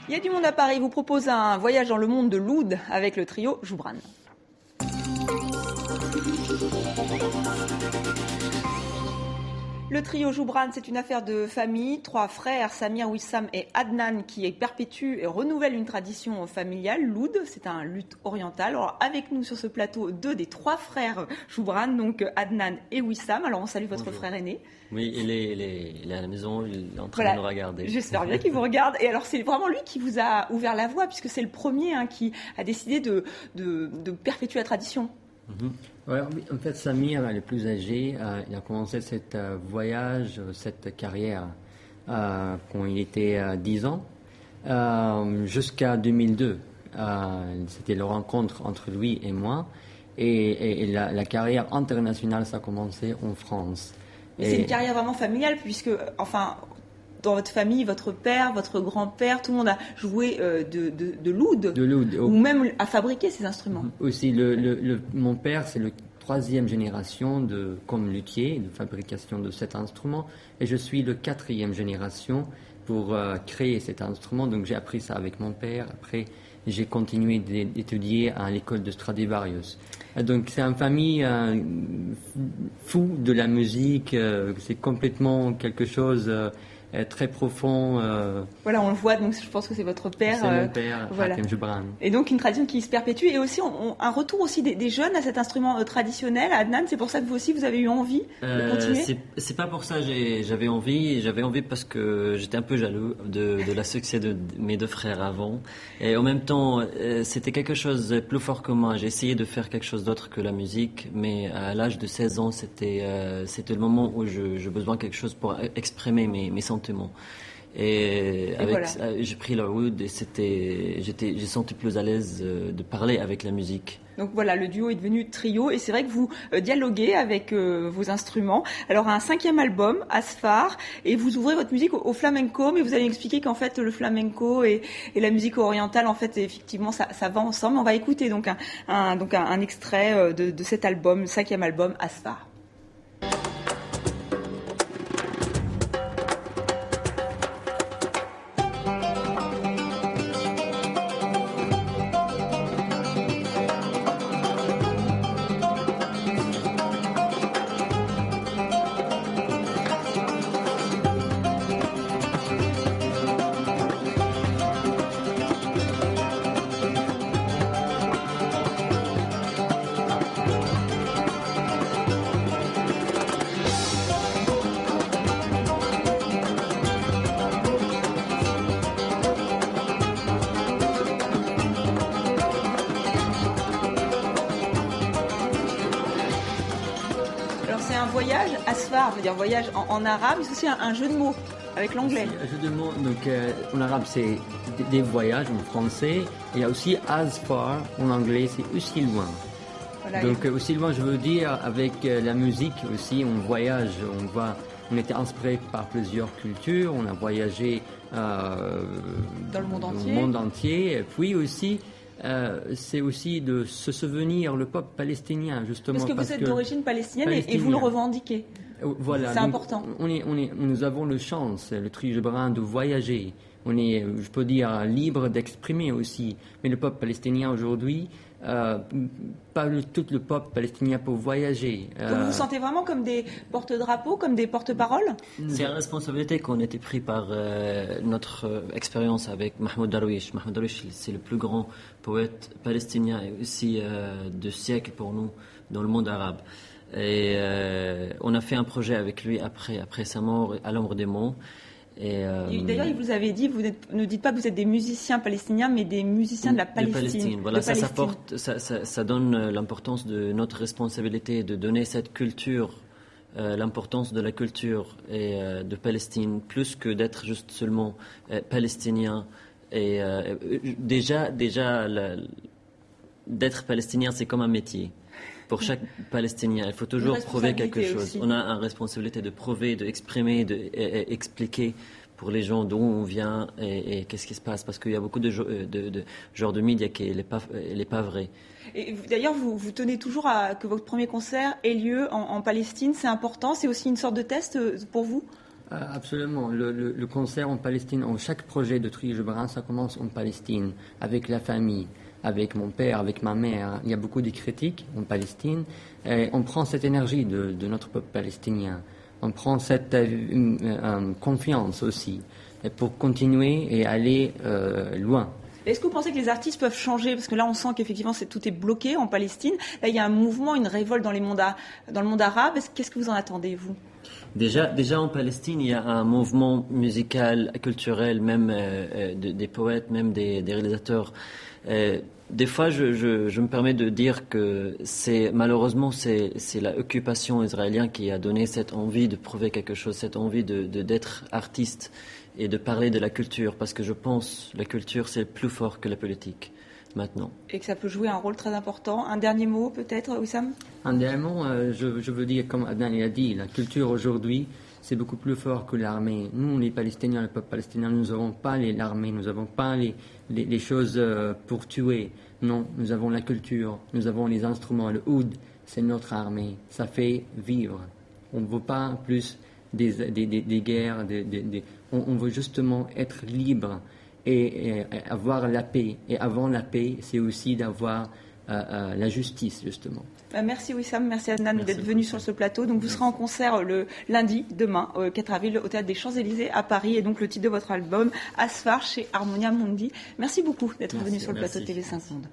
Il y a du monde à Paris vous propose un voyage dans le monde de l'oud avec le trio Joubran. Le trio Joubran, c'est une affaire de famille. 3 frères, Samir, Wissam et Adnan, qui perpétuent et renouvellent une tradition familiale. L'oud, c'est un luth oriental. Alors, avec nous sur ce plateau, 2 des 3 frères Joubran, donc Adnan et Wissam. Alors, on salue votre frère aîné. Oui, il est à la maison, il est en train de nous regarder. J'espère bien qu'il vous regarde. Et alors, c'est vraiment lui qui vous a ouvert la voie, puisque c'est le premier qui a décidé de perpétuer la tradition. Ouais, en fait, Samir, le plus âgé, il a commencé cet voyage, cette carrière quand il était 10 ans, jusqu'à 2002. C'était la rencontre entre lui et moi. Et la carrière internationale, ça a commencé en France. C'est une carrière vraiment familiale, puisque, enfin, dans votre famille, votre père, votre grand-père, tout le monde a joué de l'oud, ou même a fabriqué ces instruments. Aussi, mon père, c'est le 3e génération comme luthier, de fabrication de cet instrument, et je suis le 4e génération pour créer cet instrument. Donc j'ai appris ça avec mon père. Après, j'ai continué d'étudier à l'école de Stradivarius. Donc c'est une famille fou de la musique. C'est complètement quelque chose très profond. Voilà, on le voit, donc je pense que c'est votre père. C'est mon père, Hatem Joubran. Et donc une tradition qui se perpétue, et aussi un retour aussi des jeunes à cet instrument traditionnel. Adnan, c'est pour ça que vous aussi, vous avez eu envie de continuer? C'est pas pour ça que j'avais envie parce que j'étais un peu jaloux de la succès de mes 2 frères avant. Et en même temps, c'était quelque chose de plus fort que moi. J'ai essayé de faire quelque chose d'autre que la musique, mais à l'âge de 16 ans, c'était le moment où j'ai besoin de quelque chose pour exprimer mes sentiments. Et j'ai pris le oud et j'ai senti plus à l'aise de parler avec la musique. Donc voilà, le duo est devenu trio, et c'est vrai que vous dialoguez avec vos instruments. Alors un 5e album, Asfar, et vous ouvrez votre musique au flamenco, mais vous allez expliquer qu'en fait le flamenco et la musique orientale, en fait, effectivement, ça va ensemble. On va écouter donc un extrait de cet album, le 5e album, Asfar. Voyage, Asfar veut dire voyage en arabe, mais c'est aussi un jeu de mots avec l'anglais. Un jeu de mots, donc en arabe c'est des voyages en français, et il y a aussi Asfar en anglais, c'est aussi loin. Voilà, donc aussi loin, je veux dire, avec la musique aussi, on voyage, on était inspiré par plusieurs cultures, on a voyagé dans le monde entier, et puis aussi c'est aussi de se souvenir le peuple palestinien, justement. Parce que vous êtes d'origine palestinienne et vous le revendiquez. Voilà. C'est important. Nous avons la chance, le trio Joubran, de voyager. On est, je peux dire, libre d'exprimer aussi. Mais le peuple palestinien aujourd'hui, pas tout le peuple palestinien peut voyager. Donc vous vous sentez vraiment comme des porte-drapeaux, comme des porte-paroles? C'est une responsabilité qu'on a été pris par notre expérience avec Mahmoud Darwish. Mahmoud Darwish, c'est le plus grand poète palestinien et aussi de siècle pour nous dans le monde arabe. Et on a fait un projet avec lui après sa mort à l'ombre des monts. D'ailleurs, il vous avait dit, ne dites pas que vous êtes des musiciens palestiniens, mais des musiciens de la Palestine. Voilà, ça donne l'importance de notre responsabilité de donner cette culture, l'importance de la culture et de Palestine, plus que d'être juste seulement palestinien. Et déjà d'être palestinien, c'est comme un métier. Pour chaque Palestinien, il faut toujours prouver quelque chose. Aussi. On a une responsabilité de prouver, d'exprimer, d'expliquer pour les gens d'où on vient et qu'est-ce qui se passe. Parce qu'il y a beaucoup de genres de médias qui n'est pas vrai. Et d'ailleurs, vous tenez toujours à que votre premier concert ait lieu en Palestine. C'est important. C'est aussi une sorte de test pour vous? Absolument. Le concert en Palestine, chaque projet de Trio Gebran, ça commence en Palestine, avec la famille, avec mon père, avec ma mère. Il y a beaucoup de critiques en Palestine. Et on prend cette énergie de notre peuple palestinien. On prend cette confiance aussi pour continuer et aller loin. Est-ce que vous pensez que les artistes peuvent changer? Parce que là, on sent qu'effectivement, tout est bloqué en Palestine. Là, il y a un mouvement, une révolte dans le monde arabe. Qu'est-ce que vous en attendez, vous? Déjà en Palestine, il y a un mouvement musical, culturel, même des poètes, même des réalisateurs. Des fois, je me permets de dire que malheureusement c'est l'occupation israélienne qui a donné cette envie de prouver quelque chose, cette envie d'être artiste et de parler de la culture, parce que je pense que la culture c'est plus fort que la politique maintenant. Et que ça peut jouer un rôle très important. Un dernier mot peut-être, Wissam? Un dernier mot, je veux dire, comme Adnan l'a dit, la culture aujourd'hui c'est beaucoup plus fort que l'armée. Nous, les Palestiniens, le peuple palestinien, nous n'avons pas l'armée, nous n'avons pas les choses pour tuer. Non, nous avons la culture, nous avons les instruments. Le oud, c'est notre armée. Ça fait vivre. On ne veut pas plus des guerres. On veut justement être libre et avoir la paix. Et avant la paix, c'est aussi d'avoir la justice, justement. Merci Wissam, merci Adnan d'être venu sur ce plateau. Donc vous serez en concert le lundi, demain, au 4 avril, au Théâtre des Champs-Élysées à Paris. Et donc le titre de votre album, Asfar, chez Harmonia Mundi. Merci beaucoup d'être venu sur le plateau de TV5 Monde.